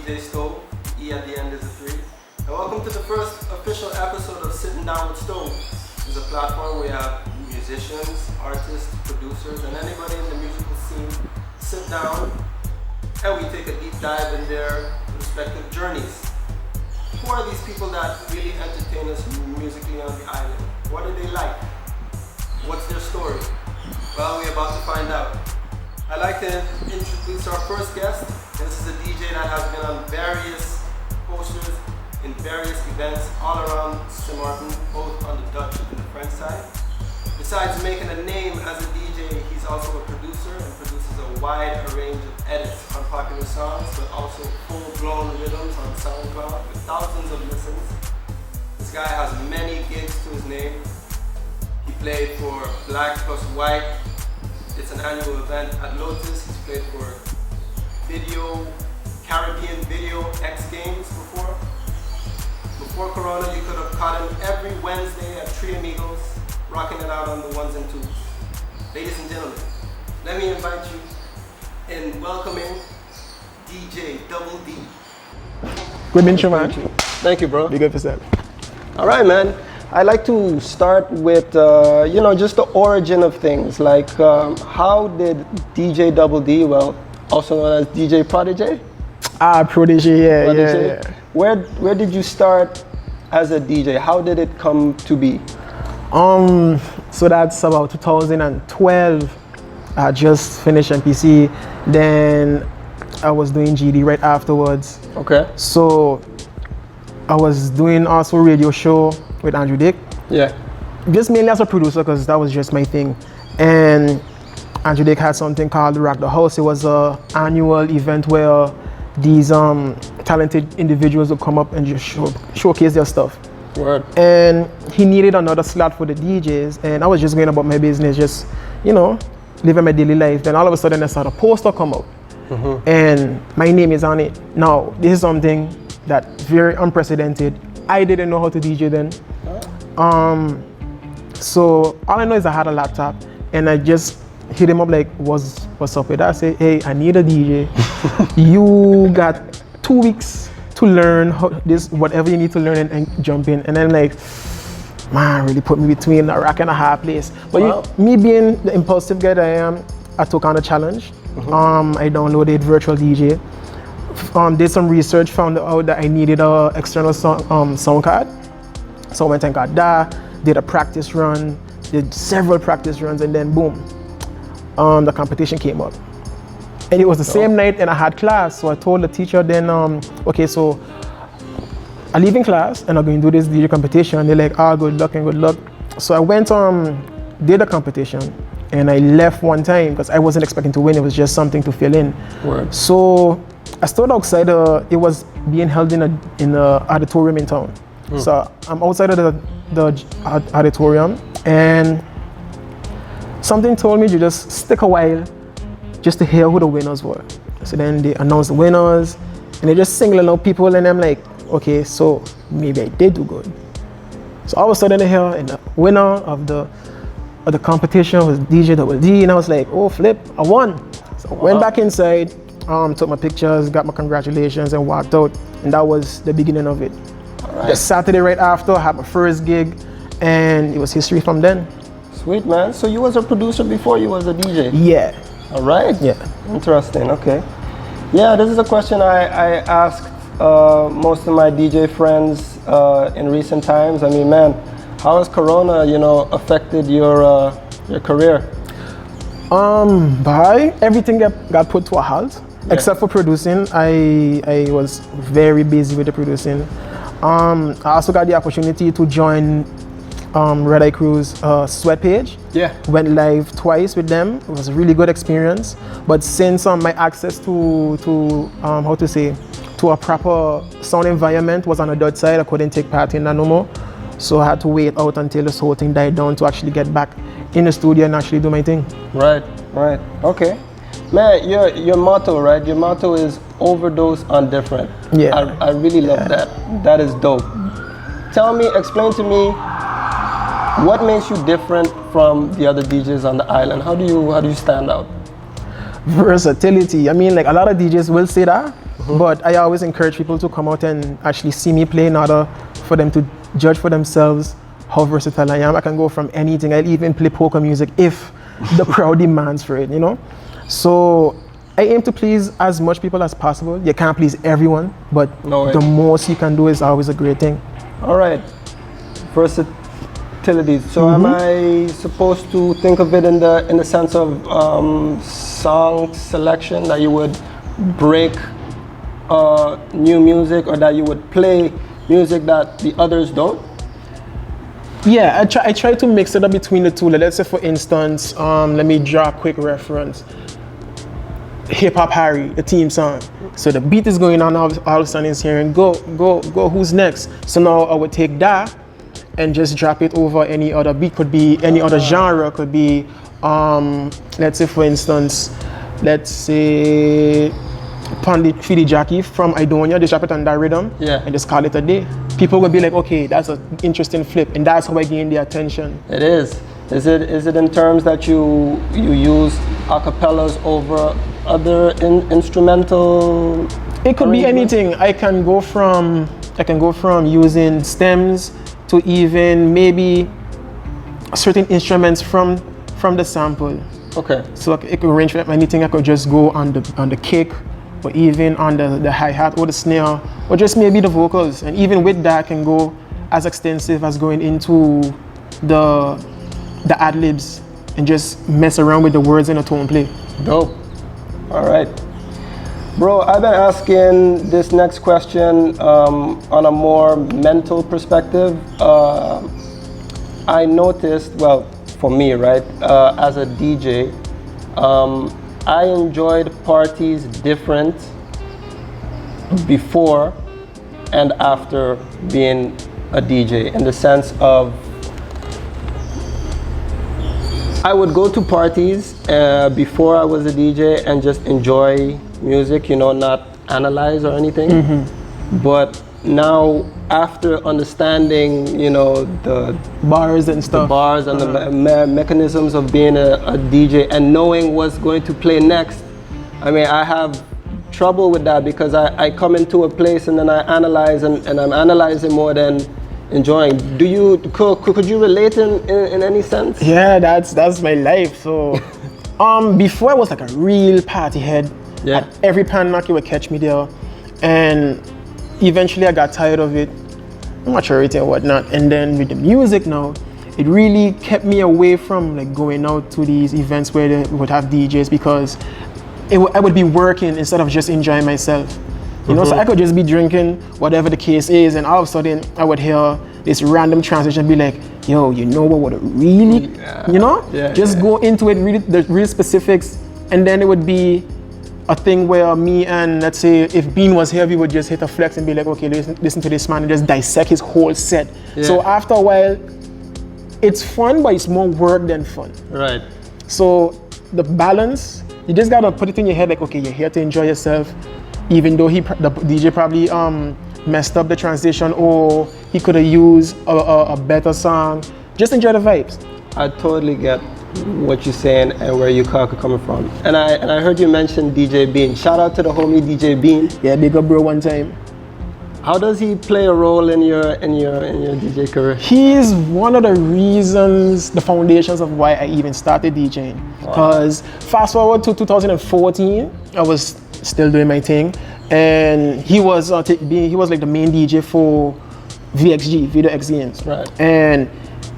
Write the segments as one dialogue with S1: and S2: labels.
S1: DJ Stov, E at the end is a 3. And welcome to the first official episode of Sitting Down with Stov. It's a platform where we have musicians, artists, producers, and anybody in the musical scene sit down and we take a deep dive in their respective journeys. Who are these people that really entertain us musically on the island? What do they like? What's their story? Well, we're about to find out. I'd like to introduce our first guest. This is a DJ that has been on various posters in various events all around Maarten, both on the Dutch and the French side. Besides making a name as a DJ, he's also a producer and produces a wide range of edits on popular songs, but also full-blown rhythms on SoundCloud with thousands of listens. This guy has many gigs to his name. He played for Black Plus White. It's an annual event at Lotus. He's played for Caribbean Video X Games before. Before Corona, you could have caught him every Wednesday at Three Amigos, rocking it out on the ones and twos. Ladies and gentlemen, let me invite you in welcoming DJ Double D.
S2: Good intro, man.
S1: Thank you, bro.
S2: Be good for that.
S1: All right, man. I like to start with, just the origin of things. Like, how did DJ Double D, well, also known as DJ Prodigy?
S2: Prodigy, yeah.
S1: Where did you start as a DJ? How did it come to be?
S2: So that's about 2012. I just finished MPC. Then I was doing GD right afterwards.
S1: Okay.
S2: So I was doing also a radio show with Andrew Dick.
S1: Yeah.
S2: Just mainly as a producer because that was just my thing. And Andrew Dick had something called Rock the House. It was an annual event where these talented individuals would come up and just showcase their stuff.
S1: Word.
S2: And he needed another slot for the DJs, and I was just going about my business, just, living my daily life. Then all of a sudden I saw a poster come out, and my name is on it. Now, this is something that's very unprecedented. I didn't know how to DJ then. So all I know is I had a laptop, and I just hit him up like, what's up with that? I say, hey, I need a DJ. You got 2 weeks to learn whatever you need to learn and jump in. And then like, man, really put me between a rock and a hard place. But me being the impulsive guy that I am, I took on a challenge. I downloaded Virtual DJ. Did some research, found out that I needed an external sound card. So I went and got that, did a practice run, did several practice runs, and then boom, the competition came up. And it was the same night and I had class, so I told the teacher then, okay, so I'm leaving class and I'm going to do this DJ competition. They're like, good luck and good luck. So I went, did the competition, and I left one time because I wasn't expecting to win. It was just something to fill in.
S1: Word.
S2: So I stood outside, it was being held in an auditorium in town. So I'm outside of the auditorium, and something told me to just stick a while just to hear who the winners were. So then they announced the winners, and they just singling out people, and I'm like, okay, so maybe I did do good. So all of a sudden I hear, and the winner of the competition was DJ Double D, and I was like, oh flip, I won. So I went back inside, took my pictures, got my congratulations, and walked out, and that was the beginning of it. The Saturday right after, I had my first gig, and it was history from then.
S1: Sweet, man. So you was a producer before you was a DJ?
S2: Yeah.
S1: All right.
S2: Yeah.
S1: Interesting. Okay. Yeah, this is a question I asked most of my DJ friends in recent times. I mean, man, how has Corona, affected your career?
S2: Everything got put to a halt, except for producing. I was very busy with the producing. I also got the opportunity to join Red Eye Crew's Sweat page. Yeah. Went live twice with them. It was a really good experience. But since my access to a proper sound environment was on the Dutch side, I couldn't take part in that no more. So I had to wait out until this whole thing died down to actually get back in the studio and actually do my thing.
S1: Right. Okay. Man, your motto, right? Your motto is overdose on different.
S2: Yeah.
S1: I really love that. That is dope. Explain to me, what makes you different from the other DJs on the island? How do you stand out?
S2: Versatility. I mean, like a lot of DJs will say that, But I always encourage people to come out and actually see me play in order for them to judge for themselves how versatile I am. I can go from anything. I'll even play polka music if the crowd demands for it, you know? So I aim to please as much people as possible. You can't please everyone, but the most you can do is always a great thing.
S1: All right, versatility. So am I supposed to think of it in the sense of song selection, that you would break new music, or that you would play music that the others don't?
S2: Yeah, I try to mix it up between the two. Let's say, for instance, let me draw a quick reference. Hip Hop Harry, the theme song. So the beat is going on, all of a sudden it's hearing go, who's next? So now I would take that and just drop it over any other beat. Could be any other genre, could be, let's say, for instance, let's say Fidi Jackie from Idonia, just drop it on that rhythm and just call it a day. People will be like, okay, that's an interesting flip, and that's how I gain their attention.
S1: It is. Is it in terms that you use acapellas over other instrumental?
S2: It could be anything. I can go from using stems to even maybe certain instruments from the sample.
S1: Okay.
S2: So it could range from anything. I could just go on the kick, or even on the hi-hat or the snare, or just maybe the vocals. And even with that, I can go as extensive as going into the ad-libs and just mess around with the words in a tone play.
S1: Dope. All right. Bro, I've been asking this next question on a more mental perspective. I noticed, well, for me, right, as a DJ, I enjoyed parties different before and after being a DJ, in the sense of I would go to parties before I was a DJ and just enjoy music, you know, not analyze or anything. But now, after understanding, you know, the
S2: bars and stuff,
S1: the mechanisms of being a DJ and knowing what's going to play next, I mean, I have trouble with that, because I come into a place and then I analyze, and I'm analyzing more than enjoying. Could you relate in any sense?
S2: Yeah, that's my life. So before I was like a real party head. At every pan knock you would catch me there, and eventually I got tired of it, maturity and whatnot. And then with the music now, it really kept me away from like going out to these events where they would have DJs, because I would be working instead of just enjoying myself. You know, so I could just be drinking, whatever the case is, and all of a sudden I would hear this random transition, be like, yo, you know what would really, you know? Go into it, really, the real specifics, and then it would be a thing where me and, let's say, if Bean was here, we would just hit a flex and be like, okay, listen to this man, and just dissect his whole set. So after a while, it's fun, but it's more work than fun.
S1: Right.
S2: So the balance, you just gotta put it in your head like, okay, you're here to enjoy yourself, even though the DJ probably messed up the transition, or he could have used a better song. Just enjoy the vibes.
S1: I totally get what you're saying and where you're coming from. And I heard you mention DJ Bean. Shout out to the homie DJ Bean.
S2: Yeah, big up bro one time.
S1: How does he play a role in your DJ career?
S2: He's one of the reasons, the foundations of why I even started DJing. Because fast forward to 2014, I was still doing my thing, and he was like the main DJ for VXG, Video X Games.
S1: Right.
S2: And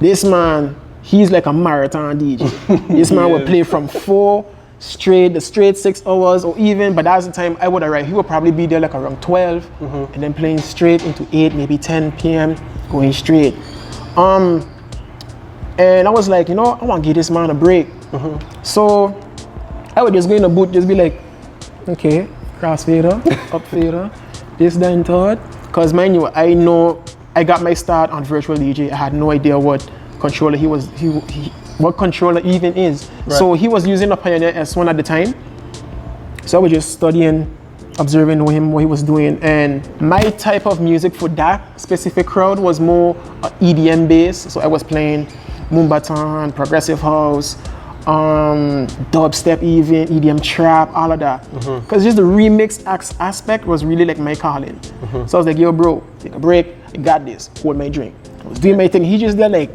S2: this man, he's like a marathon DJ. This man would play from 4 straight 6 hours, or even, but that's the time I would arrive. He would probably be there like around 12, and then playing straight into 8, maybe 10 p.m., going straight. And I was like, you know, I want to give this man a break. So I would just go in the booth, just be like, okay, crossfader, upfader, this, that, and third. Because mind you, I know I got my start on virtual DJ. I had no idea what controller what controller even is. Right. So he was using a Pioneer S1 at the time. So I was just studying, observing him, what he was doing. And my type of music for that specific crowd was more EDM based. So I was playing Moombahton, progressive house, dubstep even, EDM trap, all of that. Because just the remix aspect was really like my calling. So I was like, yo bro, take a break, I got this, hold my drink. I was doing my thing, he just there like,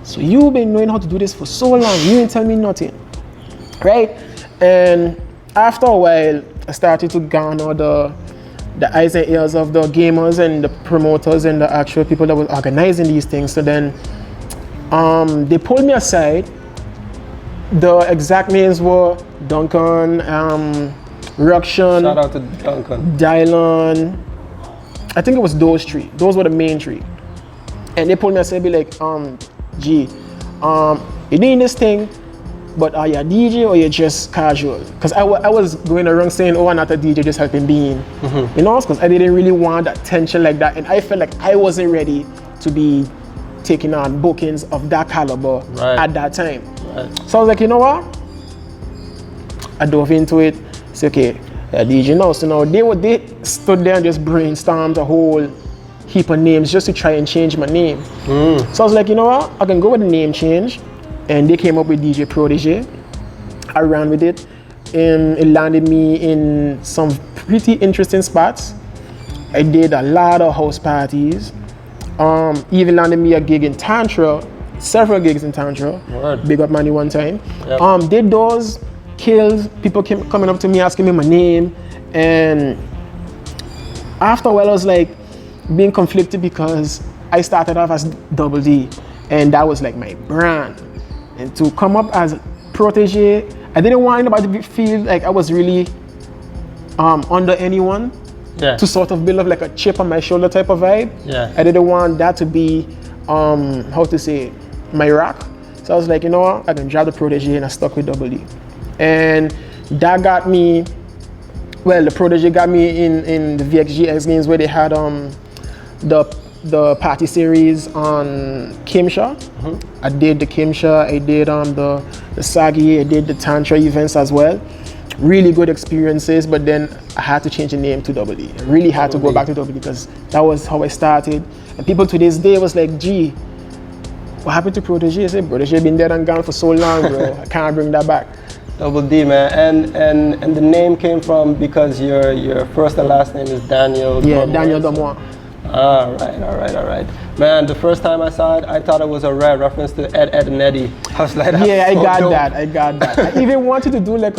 S2: so you've been knowing how to do this for so long, you didn't tell me nothing, right? And after a while, I started to garner the eyes and ears of the gamers and the promoters and the actual people that were organizing these things. So then they pulled me aside. The exact names were Duncan, Ruction,
S1: Shout out to Duncan,
S2: Dylan. I think it was those three. Those were the main three. And they pulled me aside, be like, G, you're doing this thing, but are you a DJ or you're just casual? Because I was going around saying, oh, I'm not a DJ, just helping being. You know, because I didn't really want that tension like that. And I felt like I wasn't ready to be taking on bookings of that caliber at that time. So I was like, you know what? I dove into it. Said, okay, DJ now. So now they stood there and just brainstormed a whole heap of names just to try and change my name. So I was like, you know what? I can go with the name change. And they came up with DJ Protege. I ran with it. And it landed me in some pretty interesting spots. I did a lot of house parties. Even landed me a gig in Tantra, several gigs in Tantra. Big up money one time. Did those, killed, people came coming up to me asking me my name. And after a while I was like being conflicted because I started off as Double D and that was like my brand. And to come up as Protege, I didn't want anybody to feel like I was really under anyone. To sort of build up like a chip on my shoulder type of vibe. I didn't want that to be, how to say, my rock. So I was like, you know what, I can drop the Protege and I stuck with Double D. And that got me, well, the Protege got me in the VXG X Games where they had the party series on Kimsha. I did the Kimsha, I did the Sagi, I did the Tantra events as well. Really good experiences, but then I had to change the name to Double D. I really had to go back to Double D because that was how I started. And people to this day was like, gee, what happened to Protege? I said, Protege been dead and gone for so long, bro. I can't bring that back.
S1: Double D, man. And the name came from because your first and last name is Daniel.
S2: Yeah, Daniel Damois.
S1: All right. Man, the first time I saw it, I thought it was a rare reference to Ed, and Eddie. I was like,
S2: yeah, I got that. I even wanted to do like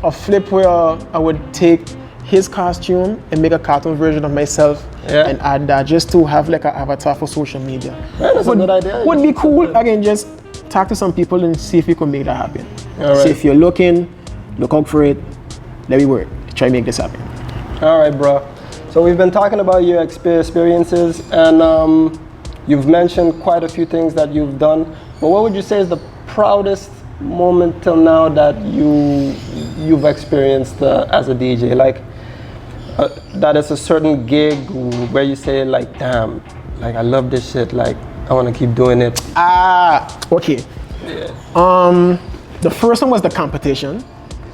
S2: a flip where I would take his costume and make a cartoon version of myself and add that just to have like an avatar for social media.
S1: Man, that's a good idea.
S2: Would be cool. Again, just talk to some people and see if we can make that happen. So if you're looking, look out for it. Let me work. Try to make this happen.
S1: All right, bro. So we've been talking about your experiences and you've mentioned quite a few things that you've done. But what would you say is the proudest moment till now that you've experienced as a DJ? Like that is a certain gig where you say like, damn, like I love this shit, like I want to keep doing it.
S2: Okay. The first one was the competition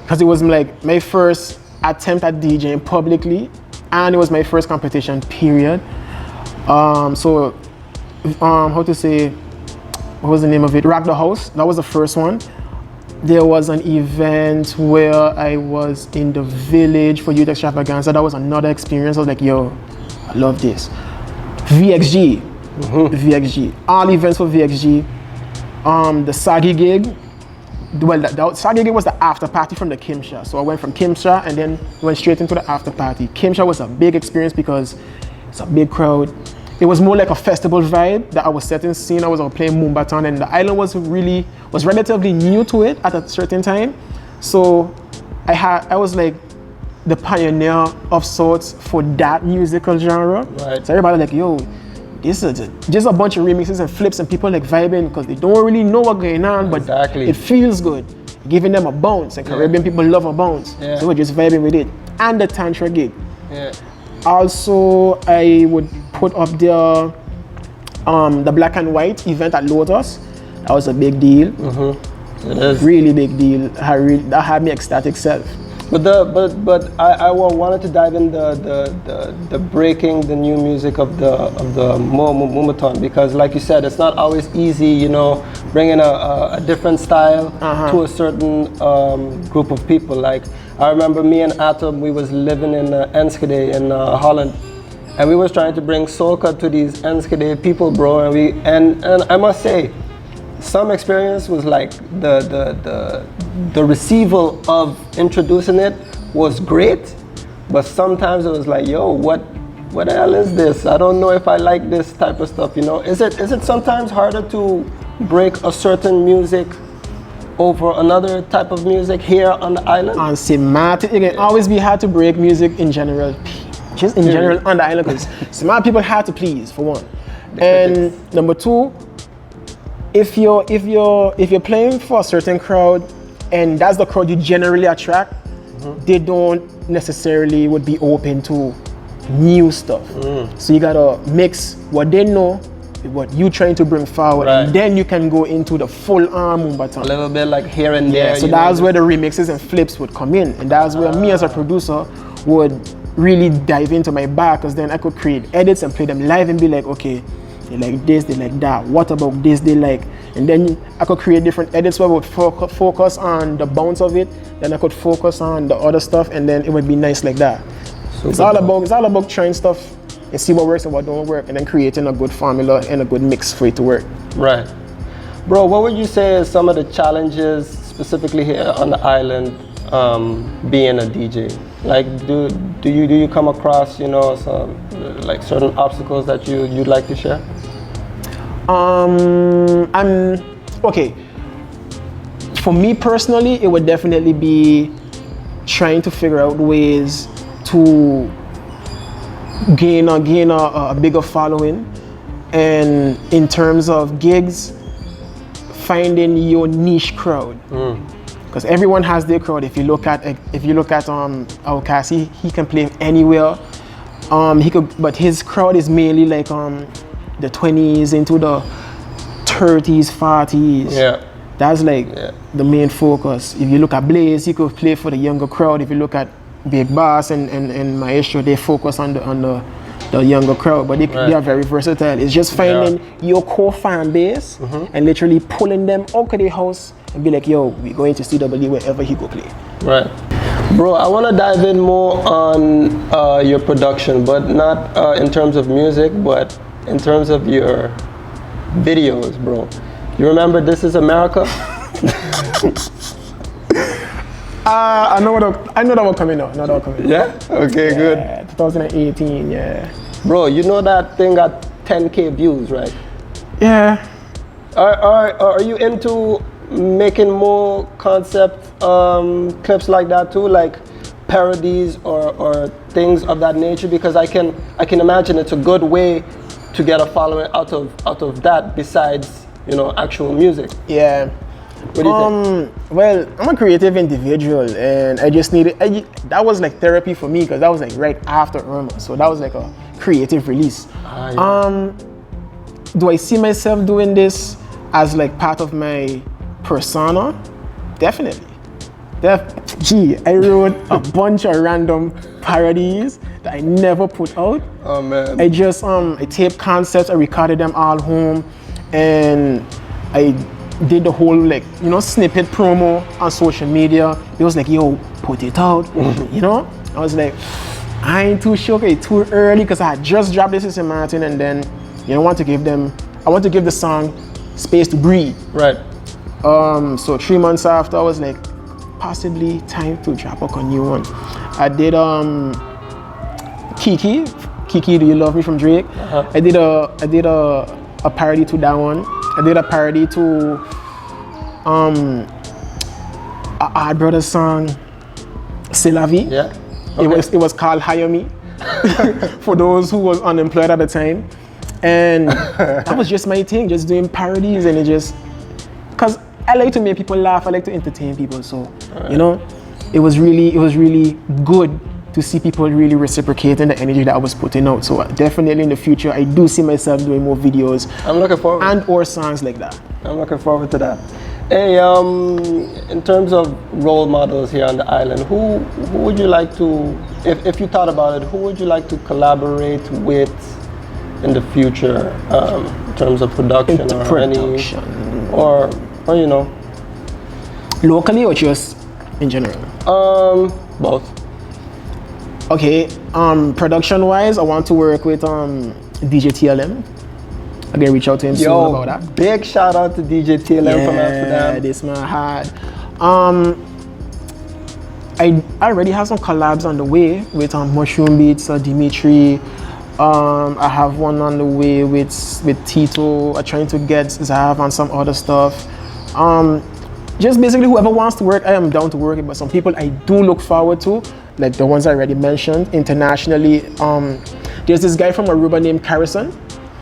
S2: because it was like my first attempt at DJing publicly and it was my first competition, period. How to say, what was the name of it? Rock the House, that was the first one. There was an event where I was in the village for youth extravaganza. That was another experience. I was like, yo, I love this. VXG, VXG, all events for VXG. The Sagi gig, well, the Sagi gig was the after party from the Kimsha. So I went from Kimsha and then went straight into the after party. Kimsha was a big experience because it's a big crowd. It was more like a festival vibe that I was setting scene. I was playing Moombahton and the island was relatively new to it at a certain time. So I was like the pioneer of sorts for that musical genre. So everybody like, yo, this is just a bunch of remixes and flips and people like vibing because they don't really know what's going on, but it feels good. Giving them a bounce, and Caribbean people love a bounce. So we're just vibing with it. And the Tantra gig. Also, I would put up the Black and White event at Lotus. That was a big deal. It is. Really big deal. That had me ecstatic self.
S1: But I wanted to dive in the breaking the new music of the Moombahton because, like you said, it's not always easy, you know, bringing a different style to a certain group of people. Like I remember me and Atom, we was living in Enschede in Holland, and we was trying to bring soca to these Enschede people, bro. And I must say, some experience was like the receival of introducing it was great, but sometimes it was like, yo, what the hell is this? I don't know if I like this type of stuff, you know? Is it sometimes harder to break a certain music over another type of music here on the island?
S2: And see, Maarten, it can always be hard to break music in general, just in general on the island, because smart people hard to please, for one. And number two, if you're playing for a certain crowd and that's the crowd you generally attract, they don't necessarily would be open to new stuff. So you gotta mix what they know with what you trying to bring forward, and then you can go into the full arm Mumbaton.
S1: A little bit like here and there.
S2: So that's where the remixes and flips would come in, and that's where me as a producer would really dive into my bag, because then I could create edits and play them live and be like, okay, they like this, they like that, what about this they like, and then I could create different edits where I would focus on the bounce of it, then I could focus on the other stuff, and then it would be nice like that. It's all about trying stuff and see what works and what don't work, and then creating a good formula and a good mix for it to work.
S1: Right. Bro, what would you say is some of the challenges specifically here on the island being a DJ? Like, do you come across, you know, some like certain obstacles that you'd like to share?
S2: Okay. For me personally, it would definitely be trying to figure out ways to gain a bigger following, and in terms of gigs, finding your niche crowd. Because everyone has their crowd. If you look at Outcast, he can play anywhere. But his crowd is mainly like the 20s into the 30s, 40s. Yeah. That's like the main focus. If you look at Blaze, he could play for the younger crowd. If you look at Big Boss and Maestro, they focus on the younger crowd, but they are very versatile. It's just finding your core fan base and literally pulling them out of the house and be like, yo, we're going to CW wherever he go play. Right.
S1: Bro, I want to dive in more on your production, but not in terms of music, but in terms of your videos, bro. You remember This Is America?
S2: I know that one coming out.
S1: Yeah? Okay, good.
S2: 2018, yeah.
S1: Bro, you know that thing got 10K views, right?
S2: Yeah.
S1: Are you into making more concept clips like that too, like parodies or things of that nature? Because I can imagine it's a good way to get a following out of that, besides, you know, actual music.
S2: Yeah.
S1: What do you think?
S2: Well, I'm a creative individual, and I just needed, that was like therapy for me, because that was like right after Irma, so that was like a creative release. Do I see myself doing this as like part of my persona? Definitely. I wrote a bunch of random parodies that I never put out.
S1: Oh man.
S2: I just I taped concepts, I recorded them all home, and I did the whole, like, you know, snippet promo on social media. It was like, yo, put it out. You know? I was like, I ain't too sure, it's too early, because I had just dropped This Is Maarten, and then, you know, I want to give the song space to breathe.
S1: Right.
S2: So 3 months after, I was like, possibly time to drop a new one. I did Kiki, Do You Love Me from Drake. I did a parody to that one. I did a parody to a Odd Brothers song, C'est La Vie.
S1: Yeah. Okay.
S2: It was called Hire Me, for those who was unemployed at the time. And that was just my thing, just doing parodies, and it just, because I like to make people laugh, I like to entertain people, so, you know, it was really good to see people really reciprocating the energy that I was putting out. So definitely in the future, I do see myself doing more videos.
S1: I'm looking forward.
S2: And or songs like that.
S1: I'm looking forward to that. Hey, in terms of role models here on the island, who would you like to, if you thought about it, who would you like to collaborate with in the future?
S3: terms of production
S2: Into
S3: or
S2: production.
S3: any, or you know,
S2: Locally or just in general?
S3: both.
S2: Okay, production wise, I want to work with DJ TLM. I'm gonna reach out to him soon about that.
S3: Big shout out to DJ TLM from Amsterdam.
S2: Yeah, this man had. I already have some collabs on the way with Mushroom Beats, Dimitri. I have one on the way with Tito. I'm trying to get Zav and some other stuff. Just basically whoever wants to work, I am down to work. But some people I do look forward to, like the ones I already mentioned internationally. There's this guy from Aruba named Carrison.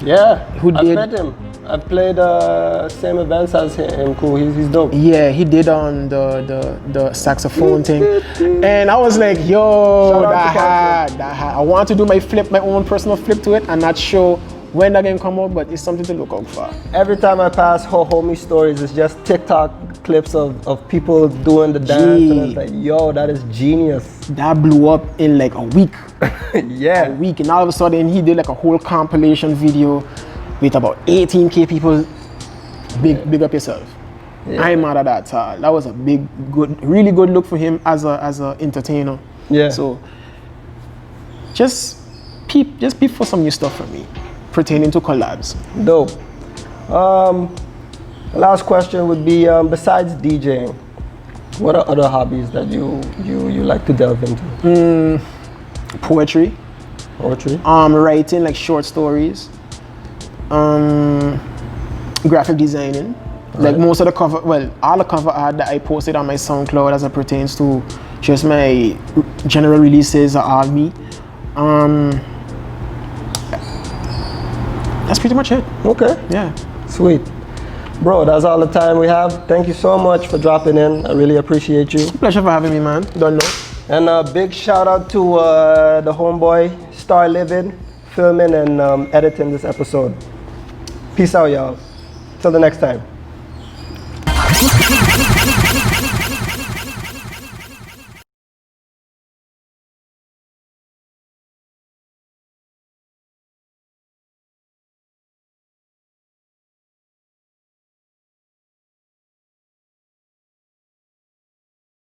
S3: Yeah,
S2: Who
S3: I've
S2: did-
S3: met him. I've played same events as him. Cool, he's dope.
S2: Yeah, he did on the saxophone thing, and I was like, yo,
S3: Shout out to
S2: that had. I want to do my own personal flip to it, and not sure when that can come out, but it's something to look out for.
S3: Every time I pass homie stories, it's just TikTok clips of people doing the dance, and it's like, yo, that is genius.
S2: That blew up in like a week,
S3: Yeah.
S2: and all of a sudden he did like a whole compilation video with about 18K people. Big up yourself.
S3: Yeah.
S2: I'm mad at that. That was a really good look for him as a entertainer.
S3: Yeah.
S2: So just peep for some new stuff from me pertaining to collabs.
S3: Dope. The last question would be, besides DJing, what are other hobbies that you like to delve into?
S2: Poetry,
S3: Poetry.
S2: writing like short stories, graphic designing. Like most of the all the cover art that I posted on my SoundCloud as it pertains to just my general releases are all me. That's pretty much it.
S3: Okay.
S2: Yeah.
S3: Sweet. Bro, that's all the time we have. Thank you so much for dropping in. I really appreciate you.
S2: Pleasure for having me, man. Don't know.
S3: And a big shout out to the homeboy, Star Living, filming and editing this episode. Peace out, y'all. Till the next time.